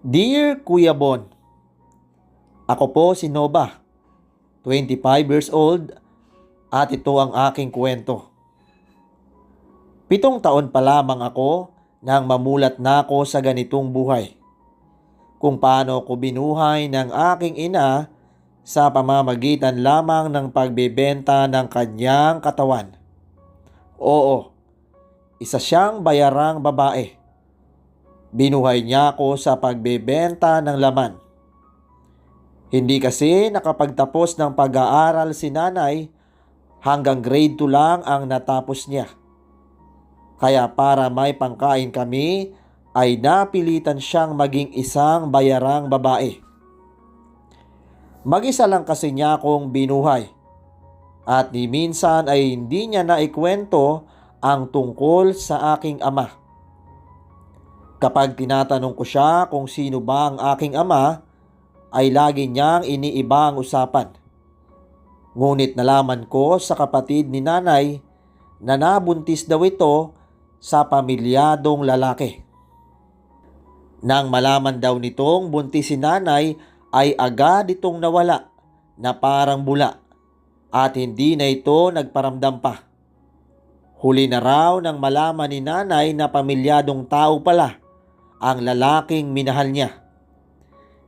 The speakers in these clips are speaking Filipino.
Dear Kuya Bon, ako po si Nova, 25 years old at ito ang aking kwento. 7 taon pa lamang ako nang mamulat na ako sa ganitong buhay. Kung paano ko binuhay ng aking ina sa pamamagitan lamang ng pagbebenta ng kanyang katawan. Oo, isa siyang bayarang babae. Binuhay niya ako sa pagbebenta ng laman. Hindi kasi nakapagtapos ng pag-aaral si nanay, hanggang grade 2 lang ang natapos niya. Kaya para may pangkain kami ay napilitan siyang maging isang bayarang babae. Mag-isa lang kasi niya akong binuhay at ni minsan ay hindi niya naikwento ang tungkol sa aking ama. Kapag tinatanong ko siya kung sino ba ang aking ama, ay lagi niyang iniiba ang usapan. Ngunit nalaman ko sa kapatid ni nanay na nabuntis daw ito sa pamilyadong lalaki. Nang malaman daw nitong buntis si nanay ay agad itong nawala na parang bula at hindi na ito nagparamdam pa. Huli na raw nang malaman ni nanay na pamilyadong tao pala ang lalaking minahal niya.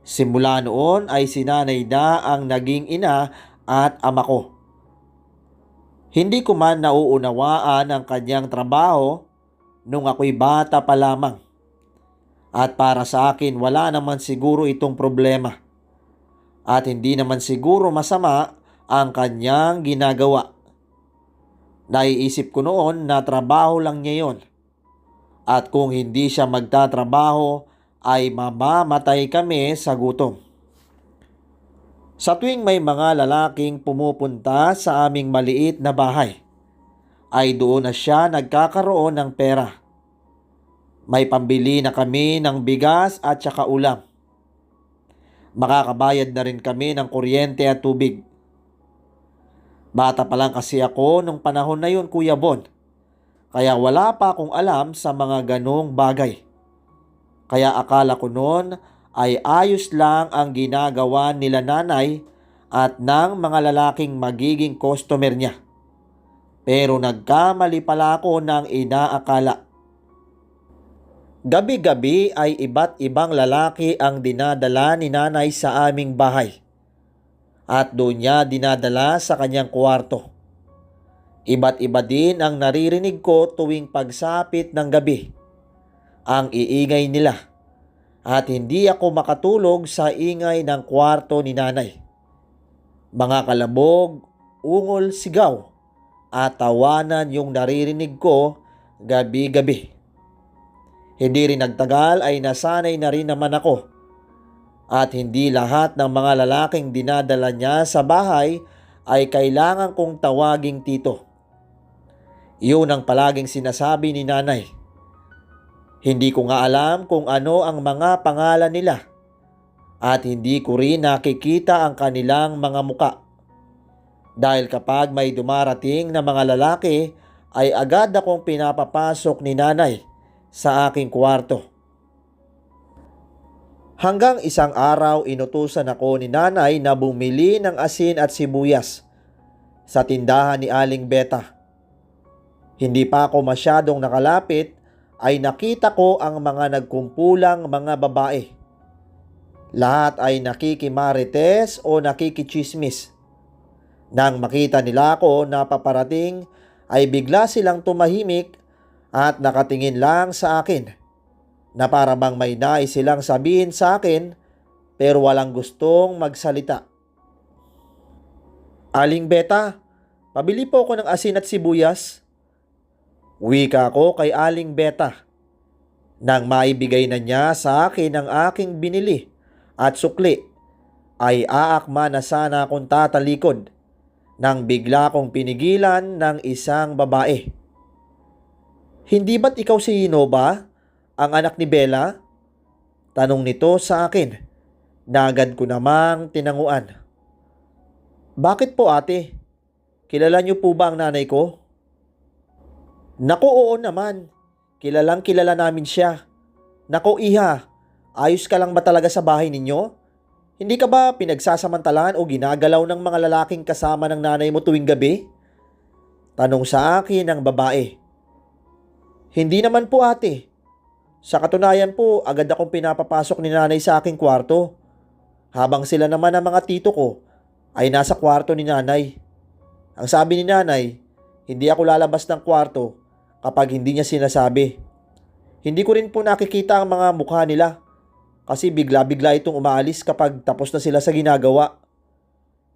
Simula noon ay si nanay na ang naging ina at ama ko. Hindi ko man nauunawaan ang kanyang trabaho nung ako'y bata pa lamang. At para sa akin wala naman siguro itong problema. At hindi naman siguro masama ang kanyang ginagawa. Naiisip ko noon na trabaho lang niya yon. At kung hindi siya magtatrabaho ay mamamatay kami sa gutom. Sa tuwing may mga lalaking pumupunta sa aming maliit na bahay, ay doon na siya nagkakaroon ng pera. May pambili na kami ng bigas at saka ulam. Makakabayad na rin kami ng kuryente at tubig. Bata pa lang kasi ako nung panahon na yun, Kuya Bon. Kaya wala pa akong alam sa mga ganong bagay. Kaya akala ko noon ay ayos lang ang ginagawa nila nanay at ng mga lalaking magiging customer niya. Pero nagkamali pala ako ng inaakala. Gabi-gabi ay iba't ibang lalaki ang dinadala ni nanay sa aming bahay. At doon niya dinadala sa kanyang kwarto. Iba't iba din ang naririnig ko tuwing pagsapit ng gabi. Ang iingay nila. At hindi ako makatulog sa ingay ng kwarto ni nanay. Mga kalabog, ungol, sigaw at tawanan yung naririnig ko gabi-gabi. Hindi rin nagtagal ay nasanay na rin naman ako. At hindi lahat ng mga lalaking dinadala niya sa bahay ay kailangan kong tawaging tito. Yun ang palaging sinasabi ni nanay. Hindi ko nga alam kung ano ang mga pangalan nila at hindi ko rin nakikita ang kanilang mga muka. Dahil kapag may dumarating na mga lalaki ay agad akong pinapapasok ni nanay sa aking kwarto. Hanggang isang araw inutusan ako ni nanay na bumili ng asin at sibuyas sa tindahan ni Aling Beta. Hindi pa ako masyadong nakalapit ay nakita ko ang mga nagkumpulang mga babae. Lahat ay nakikimarites o nakikichismis. Nang makita nila ako na paparating ay bigla silang tumahimik at nakatingin lang sa akin na para bang may nais silang sabihin sa akin pero walang gustong magsalita. Aling Beta, pabili po ako ng asin at sibuyas. Wika ko kay Aling Beta. Nang maibigay na niya sa akin ang aking binili at sukli, ay aakma na sana akong tatalikod nang bigla kong pinigilan ng isang babae. Hindi ba't ikaw si Nova, ang anak ni Bella? Tanong nito sa akin. Agad ko namang tinanguan. Bakit po ate? Kilala niyo po ba ang nanay ko? Naku, oo naman. Kilalang kilala namin siya. Naku iha, Ayos ka lang ba talaga sa bahay ninyo? Hindi ka ba pinagsasamantalaan o ginagalaw ng mga lalaking kasama ng nanay mo tuwing gabi? Tanong sa akin ng babae. Hindi naman po ate. Sa katunayan po, agad akong pinapapasok ni nanay sa aking kwarto. Habang sila naman ang mga tito ko ay nasa kwarto ni nanay. Ang sabi ni nanay, hindi ako lalabas ng kwarto kapag hindi niya sinasabi. Hindi ko rin po nakikita ang mga mukha nila kasi bigla-bigla itong umaalis kapag tapos na sila sa ginagawa.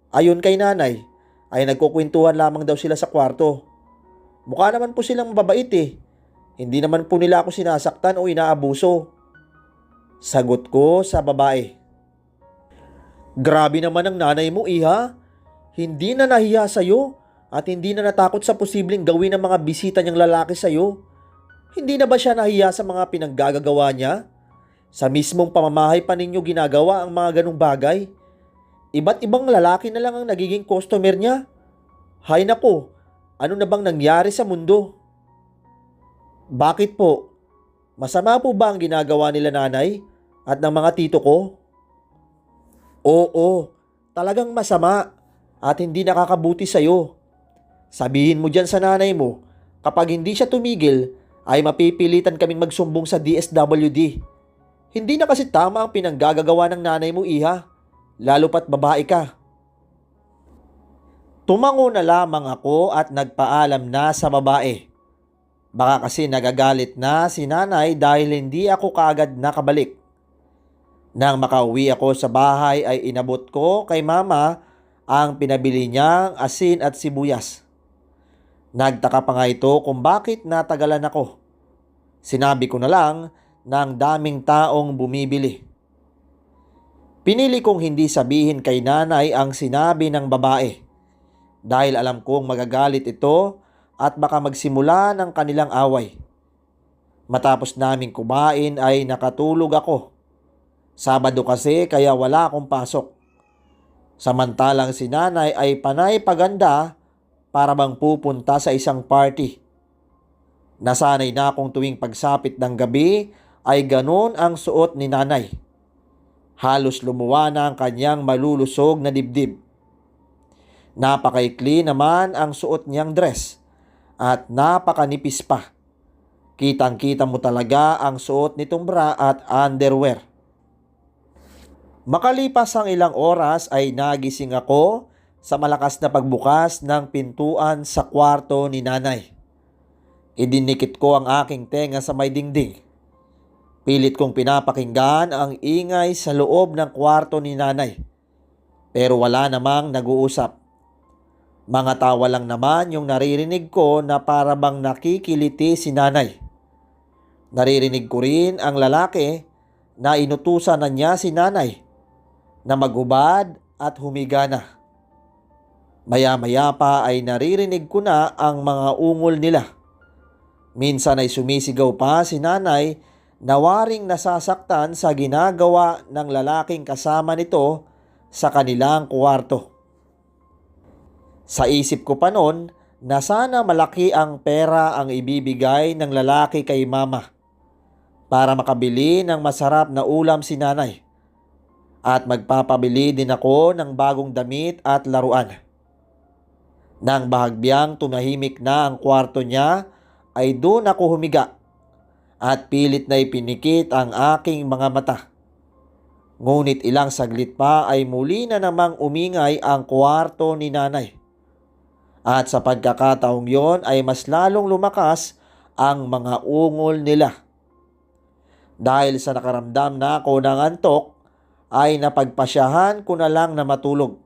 Ayon kay nanay, ay nagkukwentuhan lamang daw sila sa kwarto. Mukha naman po silang mababait eh. Hindi naman po nila ako sinasaktan o inaabuso. Sagot ko sa babae. Grabe naman ang nanay mo, iha. Hindi na nahiya sa'yo at hindi na natakot sa posibleng gawin ng mga bisita niyang lalaki sa'yo. Hindi na ba siya nahiya sa mga pinaggagawa niya? Sa mismong pamamahay pa ninyo ginagawa ang mga ganong bagay. Iba't ibang lalaki na lang ang nagiging customer niya. Hay nako, ano na bang nangyari sa mundo? Bakit po? Masama po ba ang ginagawa nila nanay at ng mga tito ko? Oo, talagang masama at hindi nakakabuti sa'yo. Sabihin mo dyan sa nanay mo, kapag hindi siya tumigil, ay mapipilitan kaming magsumbong sa DSWD. Hindi na kasi tama ang pinanggagawa ng nanay mo, iha. Lalo pat babae ka. Tumango na lamang ako at nagpaalam na sa babae. Baka kasi nagagalit na si nanay dahil hindi ako kaagad nakabalik. Nang makauwi ako sa bahay ay inabot ko kay mama ang pinabili niyang asin at sibuyas. Nagtaka pa nga ito kung bakit natagalan ako. Sinabi ko na lang ng daming taong bumibili. Pinili kong hindi sabihin kay nanay ang sinabi ng babae dahil alam kong magagalit ito at baka magsimula ng kanilang away. Matapos naming kumain ay nakatulog ako. Sabado kasi kaya wala akong pasok. Samantalang si nanay ay panay paganda para bang pupunta sa isang party. Nasanay na akong tuwing pagsapit ng gabi ay ganon ang suot ni nanay. Halos lumuwa na ang kanyang malulusog na dibdib. Napakaikli naman ang suot niyang dress at napakanipis pa. Kitang-kita mo talaga ang suot nitong bra at underwear. Makalipas ang ilang oras ay nagising ako sa malakas na pagbukas ng pintuan sa kwarto ni nanay. Idinikit ko ang aking tenga sa may dingding. Pilit kong pinapakinggan ang ingay sa loob ng kwarto ni nanay. Pero wala namang nag-uusap. Mga tawa lang naman yung naririnig ko na para bang nakikiliti si nanay. Naririnig ko rin ang lalaki na inutusan na niya si nanay na maghubad at humiga na. Maya-maya pa ay naririnig ko na ang mga ungol nila. Minsan ay sumisigaw pa si nanay na waring nasasaktan sa ginagawa ng lalaking kasama nito sa kanilang kwarto. Sa isip ko pa noon na sana malaki ang pera ang ibibigay ng lalaki kay mama para makabili ng masarap na ulam si nanay. At magpapabili din ako ng bagong damit at laruan. Nang bahagyang tumahimik na ang kwarto niya, ay doon ako humiga at pilit na ipinikit ang aking mga mata. Ngunit ilang saglit pa ay muli na namang umingay ang kwarto ni nanay. At sa pagkakataong yon ay mas lalong lumakas ang mga ungol nila. Dahil sa nakaramdam na ako ng antok, ay napagpasyahan ko na lang na matulog.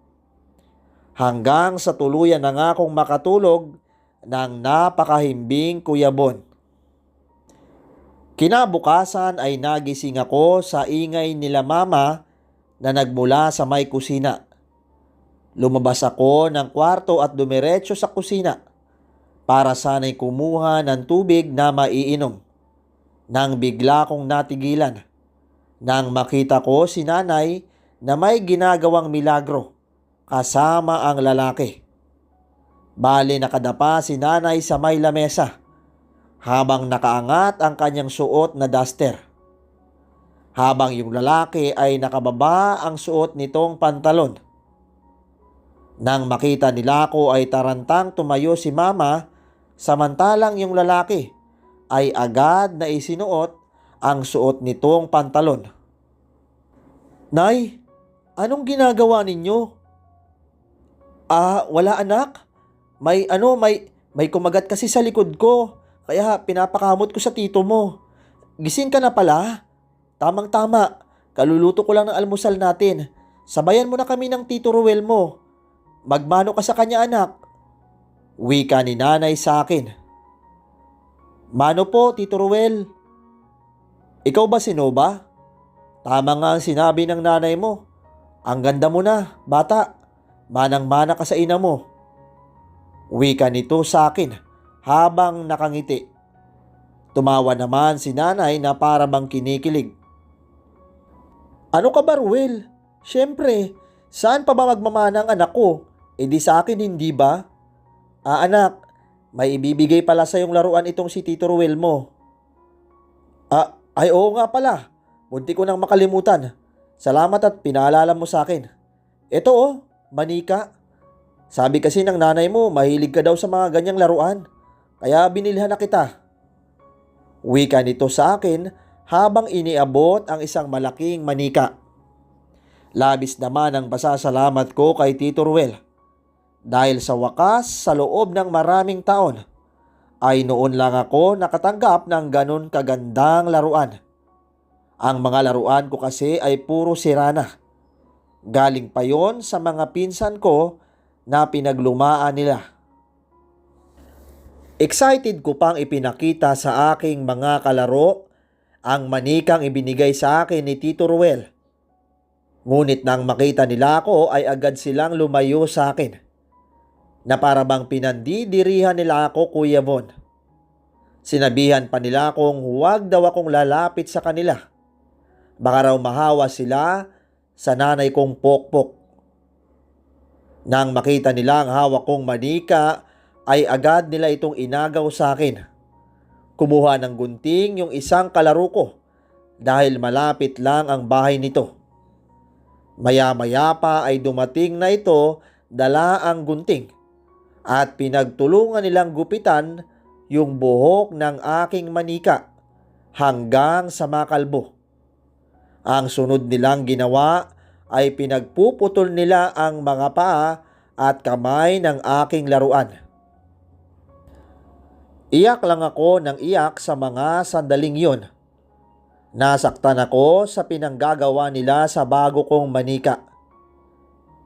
Hanggang sa tuluyan na nga akong makatulog ng napakahimbing kuyabon. Kinabukasan ay nagising ako sa ingay nila mama na nagmula sa may kusina. Lumabas ako ng kwarto at dumiretso sa kusina para sana'y kumuha ng tubig na maiinom. Nang bigla kong natigilan nang makita ko si nanay na may ginagawang milagro kasama ang lalaki. Bali nakadapa si nanay sa may lamesa habang nakaangat ang kanyang suot na duster. habang yung lalaki ay nakababa ang suot nitong pantalon. Nang makita nila ako ay tarantang tumayo si mama, samantalang yung lalaki ay agad na isinuot ang suot nitong pantalon. "Nay, anong ginagawa ninyo?" Wala anak. May kumagat kasi sa likod ko, kaya pinapakamot ko sa tito mo. Gising ka na pala? Tamang-tama, kaluluto ko lang ng almusal natin. Sabayan mo na kami ng Tito Ruel mo. Magmano ka sa kanya anak. Wika ni nanay sa akin. Mano po, Tito Ruel. Ikaw ba si Nova? Tama nga ang sinabi ng nanay mo. Ang ganda mo na, bata. Manang-mana ka sa ina mo. Wika nito sa akin habang nakangiti. Tumawa naman si nanay na para bang kinikilig. Ano ka ba, Ruel? Siyempre, saan pa ba magmamana ang anak ko? E di sa akin, hindi ba? Anak, may ibibigay pala sa yung laruan itong si Tito Ruel mo. Ay oo nga pala. Munti ko nang makalimutan. Salamat at pinaalala mo sa akin. Ito manika. Sabi kasi ng nanay mo, mahilig ka daw sa mga ganyang laruan. Kaya binilhan na kita. Wika nito sa akin habang iniabot ang isang malaking manika. Labis naman ang pasasalamat ko kay Tito Ruel. Dahil sa wakas, sa loob ng maraming taon, ay noon lang ako nakatanggap ng ganun kagandang laruan. Ang mga laruan ko kasi ay puro sira na. Galing pa yon sa mga pinsan ko na pinaglumaan nila. Excited ko pang ipinakita sa aking mga kalaro ang manikang ibinigay sa akin ni Tito Ruel. Ngunit nang makita nila ako ay agad silang lumayo sa akin. Na para bang pinandidirihan nila ako, Kuya Von. Sinabihan pa nila akong huwag daw akong lalapit sa kanila. Baka raw mahawa sila sa nanay kong pokpok. Nang makita nila ang hawak kong manika ay agad nila itong inagaw sa akin. Kumuha ng gunting yung isang kalaro ko dahil malapit lang ang bahay nito. Maya-maya pa ay dumating na ito dala ang gunting at pinagtulungan nilang gupitan yung buhok ng aking manika hanggang sa makalbo. Ang sunod nilang ginawa ay pinagpuputol nila ang mga paa at kamay ng aking laruan. Iyak lang ako ng iyak sa mga sandaling yon. Nasaktan ako sa pinanggagawa nila sa bago kong manika.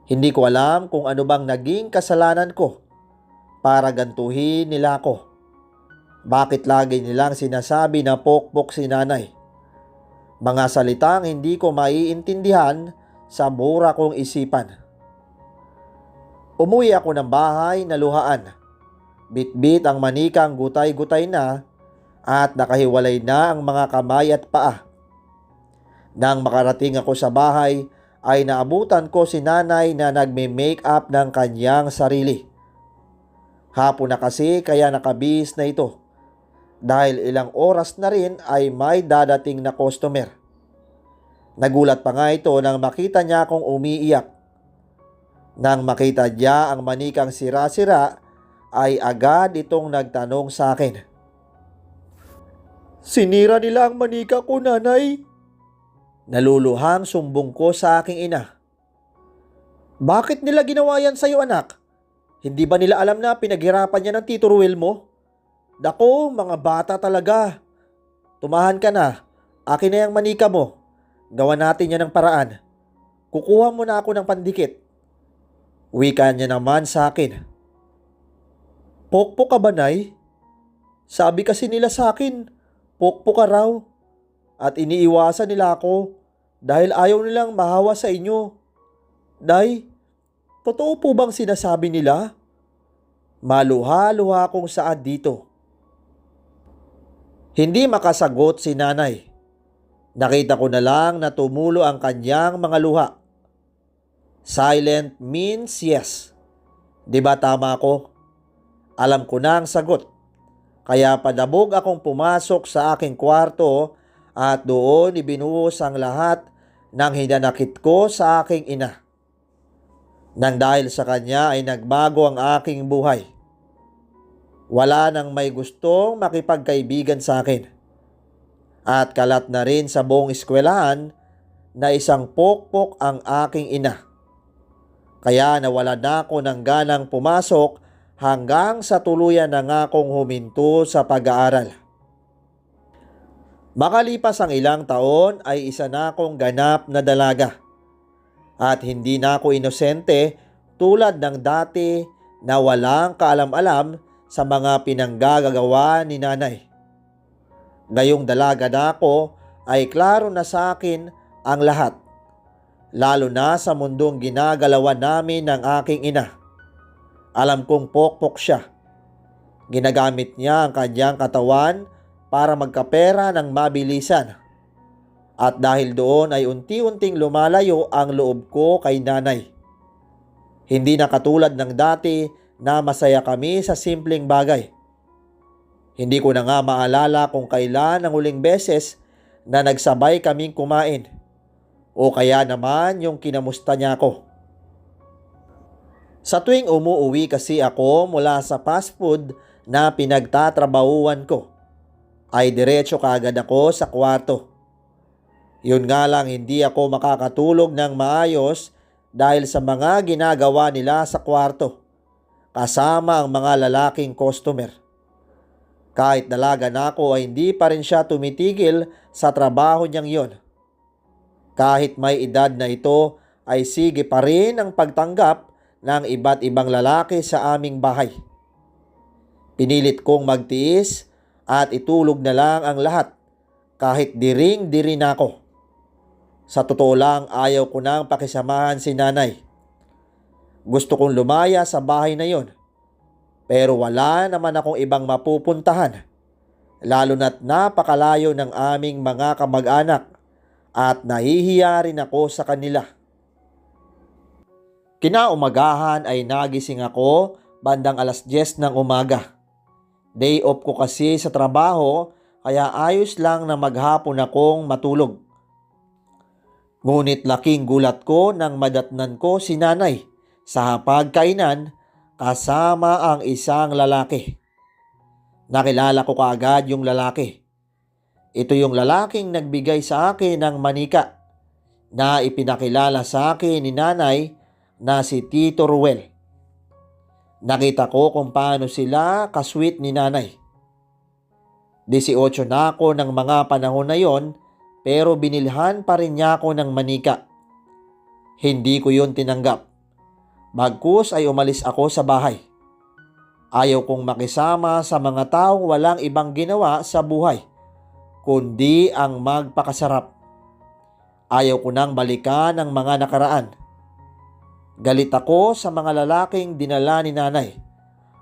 Hindi ko alam kung ano bang naging kasalanan ko para gantuhin nila ako. Bakit lagi nilang sinasabi na pokpok si nanay? Mga salitang hindi ko maiintindihan sa mura kong isipan. Umuwi ako ng bahay na luhaan. Bitbit ang manikang gutay-gutay na at nakahiwalay na ang mga kamay at paa. Nang makarating ako sa bahay ay naabutan ko si nanay na nagme-make-up ng kanyang sarili. Hapon na kasi kaya nakabihis na ito. Dahil ilang oras na rin ay may dadating na customer. Nagulat pa nga ito nang makita niya akong umiiyak. Nang makita niya ang manikang sira-sira ay agad itong nagtanong sa akin. Sinira nila ang manika ko, nanay. Naluluhang sumbong ko sa aking ina. Bakit nila ginawa yan sa'yo, anak? Hindi ba nila alam na pinaghirapan niya ng Tito Ruel mo? Dako, mga bata talaga. Tumahan ka na. Akin na yung manika mo. Gawa natin yan ng paraan. Kukuha mo na ako ng pandikit. Wika niya naman sa akin. Pokpok ka ba, nay? Sabi kasi nila sa akin, pokpok ka raw. At iniiwasan nila ako dahil ayaw nilang mahawa sa inyo. Nay, totoo po bang sinasabi nila? Maluha-luha akong saad dito. Hindi makasagot si nanay. Nakita ko na lang na tumulo ang kanyang mga luha. Silent means yes. Di ba tama ako? Alam ko na ang sagot. Kaya padabog akong pumasok sa aking kwarto at doon ibinuhos ang lahat ng hinanakit ko sa aking ina. Nang dahil sa kanya ay nagbago ang aking buhay. Wala nang may gustong makipagkaibigan sa akin. At kalat na rin sa buong eskwelahan na isang pokpok ang aking ina. Kaya nawala na ako ng ganang pumasok hanggang sa tuluyan na nga akong huminto sa pag-aaral. Makalipas ang ilang taon ay isa na akong ganap na dalaga. At hindi na ako inosente tulad ng dati na walang kaalam-alam sa mga pinanggagawa ni nanay. Ngayong dalaga na ako ay klaro na sa akin ang lahat. Lalo na sa mundong ginagalawan namin ng aking ina. Alam kong pokpok siya. Ginagamit niya ang kanyang katawan para magkapera ng mabilisan. At dahil doon ay unti-unting lumalayo ang loob ko kay nanay. Hindi na katulad ng dati na masaya kami sa simpleng bagay. Hindi ko na nga maalala kung kailan ang huling beses na nagsabay kaming kumain. O kaya naman yung kinamusta niya ako. Sa tuwing umuuwi kasi ako mula sa fast food na pinagtatrabahuan ko, ay diretso kaagad ako sa kwarto. Yun nga lang hindi ako makakatulog ng maayos dahil sa mga ginagawa nila sa kwarto, kasama ang mga lalaking customer. Kahit dalaga na ako ay hindi pa rin siya tumitigil sa trabaho niyang yon. Kahit may edad na ito ay sige pa rin ang pagtanggap ng iba't ibang lalaki sa aming bahay. Pinilit kong magtiis at itulog na lang ang lahat kahit diring-diri na ako. Sa totoo lang ayaw ko nang pakisamahan si nanay. Gusto kong lumaya sa bahay na yon. Pero wala naman akong ibang mapupuntahan. Lalo na't napakalayo ng aming mga kamag-anak at nahihiya rin ako sa kanila. Kinaumagahan ay nagising ako bandang 10:00 ng umaga. Day off ko kasi sa trabaho kaya ayos lang na maghapon akong matulog. Ngunit laking gulat ko nang madatnan ko si nanay sa hapagkainan kasama ang isang lalaki. Nakilala ko kaagad yung lalaki. Ito yung lalaking nagbigay sa akin ng manika na ipinakilala sa akin ni nanay na si Tito Ruel. Nakita ko kung paano sila kasweet ni nanay. 18 na ako ng mga panahon na yon pero binilhan pa rin niya ako ng manika. Hindi ko yun tinanggap. Bagkus ay umalis ako sa bahay. Ayaw kong makisama sa mga taong walang ibang ginawa sa buhay, kundi ang magpakasarap. Ayaw ko nang balikan ang mga nakaraan. Galit ako sa mga lalaking dinala ni nanay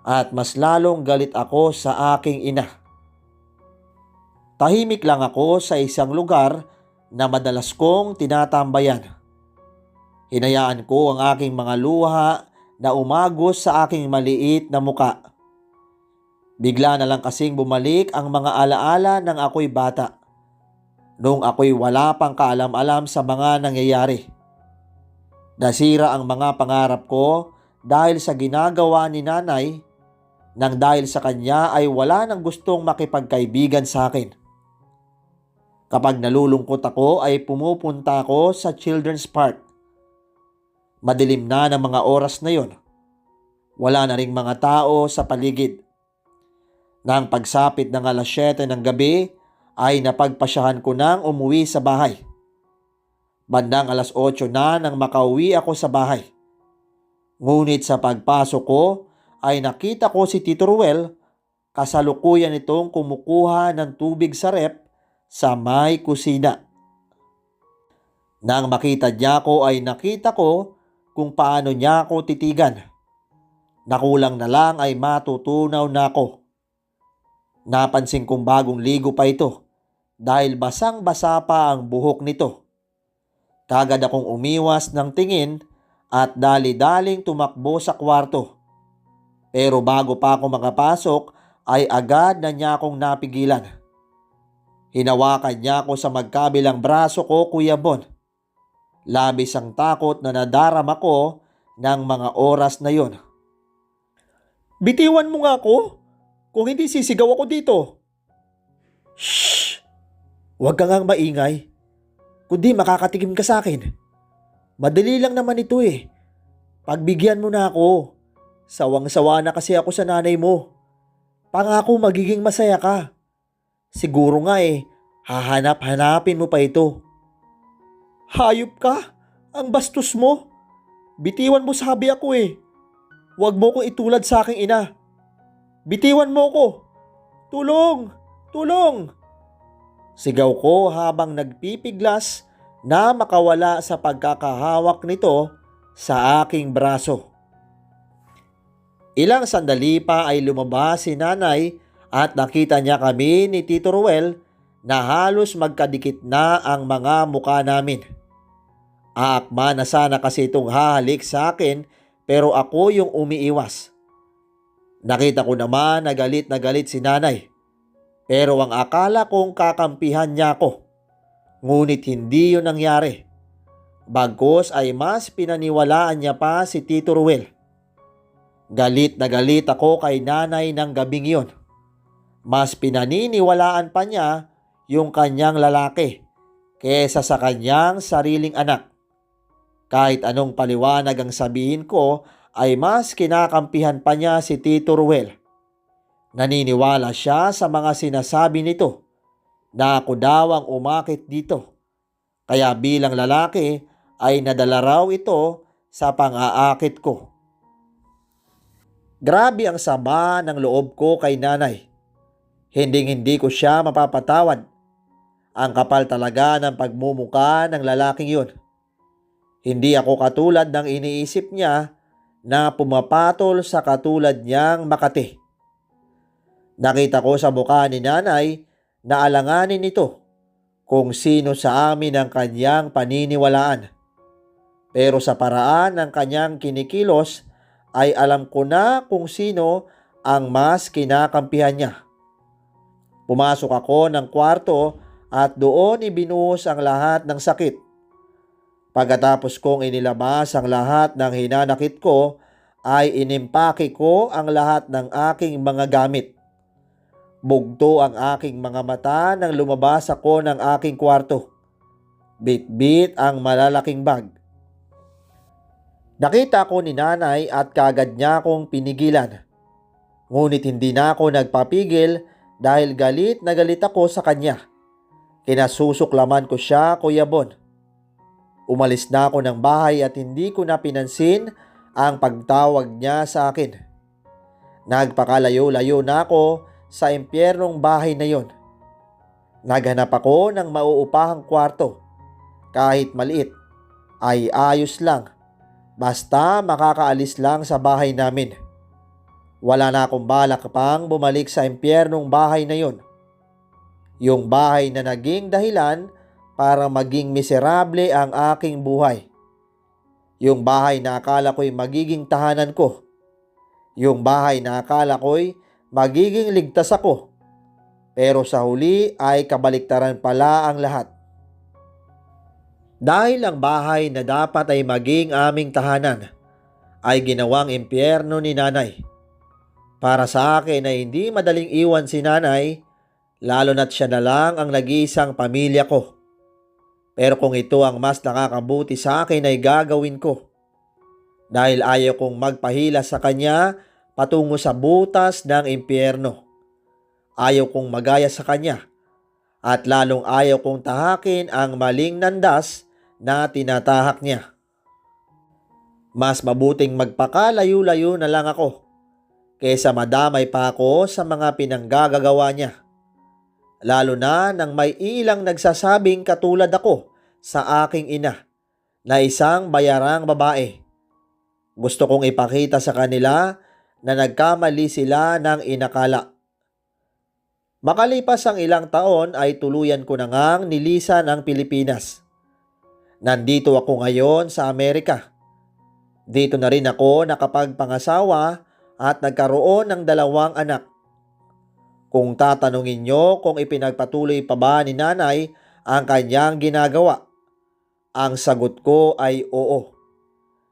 at mas lalong galit ako sa aking ina. Tahimik lang ako sa isang lugar na madalas kong tinatambayan. Hinayaan ko ang aking mga luha na umagos sa aking maliit na muka. Bigla na lang kasing bumalik ang mga alaala ng ako'y bata. Noong ako'y wala pang kaalam-alam sa mga nangyayari. Nasira ang mga pangarap ko dahil sa ginagawa ni nanay, nang dahil sa kanya ay wala nang gustong makipagkaibigan sa akin. Kapag nalulungkot ako ay pumupunta ako sa Children's Park. Madilim na ng mga oras na yon. Wala na ring mga tao sa paligid. Nang pagsapit ng 7:00 ng gabi ay napagpasyahan ko nang umuwi sa bahay. Bandang 8:00 na nang makauwi ako sa bahay. Ngunit sa pagpasok ko ay nakita ko si Tito Ruel, kasalukuyan itong kumukuha ng tubig sa rep sa may kusina. Nang makita niya ko ay nakita ko kung paano niya ako titigan. Nakulang na lang ay matutunaw na ako. Napansin kong bagong ligo pa ito dahil basang-basa pa ang buhok nito. Kagad akong umiwas ng tingin at dali-daling tumakbo sa kwarto. Pero bago pa ako makapasok ay agad na niya akong napigilan. Hinawakan niya ako sa magkabilang braso ko, Kuya Bon. Labis ang takot na nadarama ko ng mga oras na yon. Bitiwan mo nga ako, kung hindi sisigaw ako dito. Shh! Huwag ka ngang maingay, kundi makakatikim ka sa akin. Madali lang naman ito eh. Pagbigyan mo na ako. Sawang-sawa na kasi ako sa nanay mo. Pangako magiging masaya ka. Siguro nga hahanap-hanapin mo pa ito. Hayop ka? Ang bastos mo. Bitiwan mo sabi ako eh. Huwag mo kong itulad sa aking ina. Bitiwan mo ko. Tulong! Tulong! Sigaw ko habang nagpipiglas na makawala sa pagkakahawak nito sa aking braso. Ilang sandali pa ay lumabas si nanay at nakita niya kami ni Tito Ruel na halos magkadikit na ang mga mukha namin. Aakma na sana kasi itong hahalik sa akin pero ako yung umiiwas. Nakita ko naman na galit si nanay. Pero ang akala kong kakampihan niya ako. Ngunit hindi yun nangyari. Bagkus ay mas pinaniwalaan niya pa si Tito Ruel. Galit na galit ako kay nanay ng gabing yon. Mas pinaniniwalaan pa niya yung kanyang lalaki kesa sa kanyang sariling anak. Kahit anong paliwanag ang sabihin ko ay mas kinakampihan pa niya si Tito Ruel. Naniniwala siya sa mga sinasabi nito na ako daw ang umakit dito. Kaya bilang lalaki ay nadala raw ito sa pang-aakit ko. Grabe ang sama ng loob ko kay nanay. Hindi ko siya mapapatawad. Ang kapal talaga ng pagmumuka ng lalaking yun. Hindi ako katulad ng iniisip niya na pumapatol sa katulad niyang Makati. Nakita ko sa mukha ni nanay na alanganin nito kung sino sa amin ang kanyang paniniwalaan. Pero sa paraan ng kanyang kinikilos ay alam ko na kung sino ang mas kinakampihan niya. Pumasok ako ng kwarto at doon ibinuhos ang lahat ng sakit. Pagkatapos kong inilabas ang lahat ng hinanakit ko ay inimpake ko ang lahat ng aking mga gamit. Bugto ang aking mga mata nang lumabas ako ng aking kwarto. Bit-bit ang malalaking bag. Nakita ko ni nanay at kaagad niya akong pinigilan. Ngunit hindi na ako nagpapigil dahil galit na galit ako sa kanya. Kinasusuklaman ko siya, Kuya Bon. Umalis na ako ng bahay at hindi ko na pinansin ang pagtawag niya sa akin. Nagpakalayo-layo na ako sa impyernong bahay na yon. Naghanap ako ng mauupahang kwarto. Kahit maliit, ay ayos lang. Basta makakaalis lang sa bahay namin. Wala na akong balak pang bumalik sa impyernong bahay na yon. Yung bahay na naging dahilan para maging miserable ang aking buhay. Yung bahay na akala ko'y magiging tahanan ko. Yung bahay na akala ko'y magiging ligtas ako. Pero sa huli ay kabaliktaran pala ang lahat. Dahil ang bahay na dapat ay maging aming tahanan ay ginawang impyerno ni nanay. Para sa akin ay hindi madaling iwan si nanay, lalo na't siya na lang ang nag-iisang pamilya ko. Pero kung ito ang mas nakakabuti sa akin ay gagawin ko. Dahil ayaw kong magpahila sa kanya patungo sa butas ng impyerno. Ayaw kong magaya sa kanya at lalong ayaw kong tahakin ang maling landas na tinatahak niya. Mas mabuting magpakalayo-layo na lang ako kaysa madamay pa ako sa mga pinanggagawa niya. Lalo na nang may ilang nagsasabing katulad ako sa aking ina na isang bayarang babae. Gusto kong ipakita sa kanila na nagkamali sila ng inakala. Makalipas ang ilang taon ay tuluyan ko na ngang nilisan ang Pilipinas. Nandito ako ngayon sa Amerika. Dito na rin ako nakapagpangasawa at nagkaroon ng 2 anak. Kung tatanungin nyo kung ipinagpatuloy pa ba ni nanay ang kanyang ginagawa, ang sagot ko ay oo.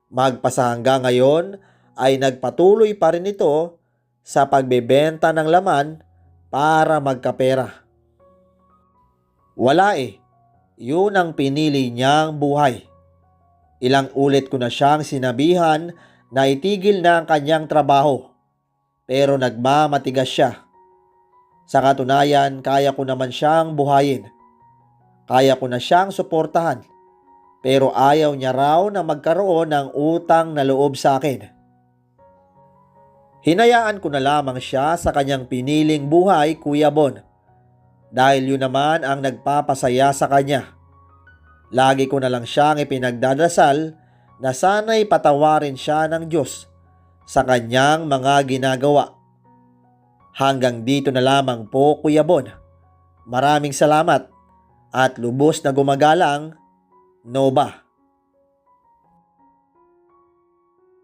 Magpasa hanggang ngayon ay nagpatuloy pa rin ito sa pagbebenta ng laman para magkapera. Wala eh, yun ang pinili niyang buhay. Ilang ulit ko na siyang sinabihan na itigil na ang kanyang trabaho, pero nagmamatigas siya. Sa katunayan, kaya ko naman siyang buhayin. Kaya ko na siyang suportahan. Pero ayaw niya raw na magkaroon ng utang na loob sa akin. Hinayaan ko na lamang siya sa kanyang piniling buhay, Kuya Bon. Dahil yun naman ang nagpapasaya sa kanya. Lagi ko na lang siyang ipinagdadasal na sana'y patawarin siya ng Diyos sa kanyang mga ginagawa. Hanggang dito na lamang po, Kuya Bon. Maraming salamat at lubos na gumagalang, Nova.